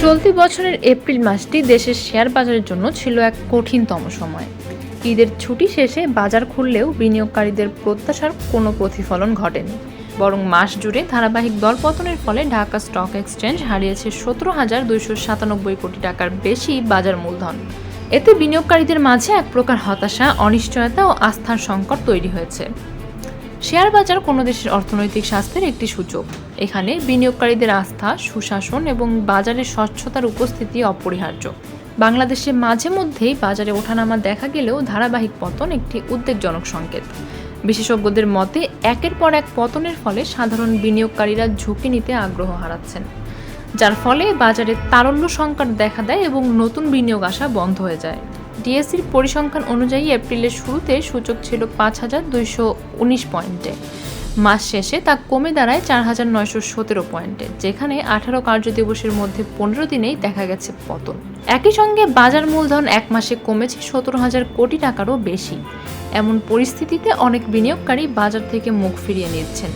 চলতি বছরের এপ্রিল মাসটি দেশের শেয়ার বাজারের জন্য ছিল এক কঠিনতম সময়। ঈদের ছুটি শেষে বাজার খুললেও বিনিয়োগকারীদের প্রত্যাশার কোনো প্রতিফলন ঘটেনি, বরং মাস জুড়ে ধারাবাহিক দরপতনের ফলে ঢাকা স্টক এক্সচেঞ্জ হারিয়েছে 17,297 কোটি টাকার বেশি বাজার মূলধন। এতে বিনিয়োগকারীদের মাঝে এক প্রকার হতাশা, অনিশ্চয়তা ও আস্থার সংকট তৈরি হয়েছে। শেয়ার বাজার কোনো দেশের অর্থনৈতিক স্বাস্থ্যের একটি সূচক। এখানে বিনিয়োগকারীদের আস্থা, সুশাসন এবং বাজারের স্বচ্ছতার উপস্থিতি অপরিহার্য। বাংলাদেশে মাঝে মধ্যেই বাজারে ওঠানামা দেখা গেলেও ধারাবাহিক পতন একটি উদ্বেগজনক সংকেত। বিশেষজ্ঞদের মতে একের পর এক পতনের ফলে সাধারণ বিনিয়োগকারীরা ঝুঁকি নিতে আগ্রহ হারাচ্ছেন, যার ফলে বাজারে তারল্য সংকট দেখা দেয় এবং নতুন বিনিয়োগ আসা বন্ধ হয়ে যায়। ডিএসইর পরিসংখ্যান অনুযায়ী এপ্রিলের শুরুতে সূচক ছিল 5,219 পয়েন্টে। মাস শেষে তা কমে দাঁড়ায় 4,917 পয়েন্টে, যেখানে 18 কার্যদিবসের মধ্যে 15 দিনেই দেখা গেছে পতন। একই সঙ্গে বাজার মূলধন এক মাসে কমেছে 17,000 কোটি টাকারও বেশি। এমন পরিস্থিতিতে অনেক বিনিয়োগকারী বাজার থেকে মুখ ফিরিয়ে নিচ্ছেন।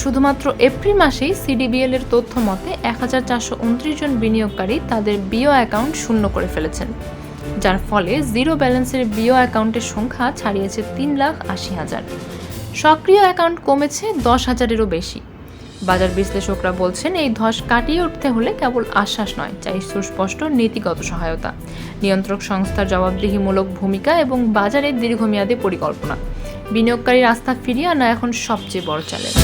শুধুমাত্র এপ্রিল মাসেই সিডিবিএল এর তথ্য মতে 1,429 জন বিনিয়োগকারী তাদের বিও অ্যাকাউন্ট শূন্য করে ফেলেছেন, যার ফলে জিরো ব্যালেন্সের বিও অ্যাকাউন্টের সংখ্যা ছাড়িয়েছে 3,80,000। সক্রিয় অ্যাকাউন্ট কমেছে 10,000-এরও বেশি। বাজার বিশ্লেষকরা বলছেন, এই ধস কাটিয়ে উঠতে হলে কেবল আশ্বাস নয়, চাই সুস্পষ্ট নীতিগত সহায়তা, নিয়ন্ত্রক সংস্থার জবাবদিহিমূলক ভূমিকা এবং বাজারের দীর্ঘমেয়াদী পরিকল্পনা। বিনিয়োগকারীর আস্থা ফিরিয়ে আনা এখন সবচেয়ে বড় চ্যালেঞ্জ।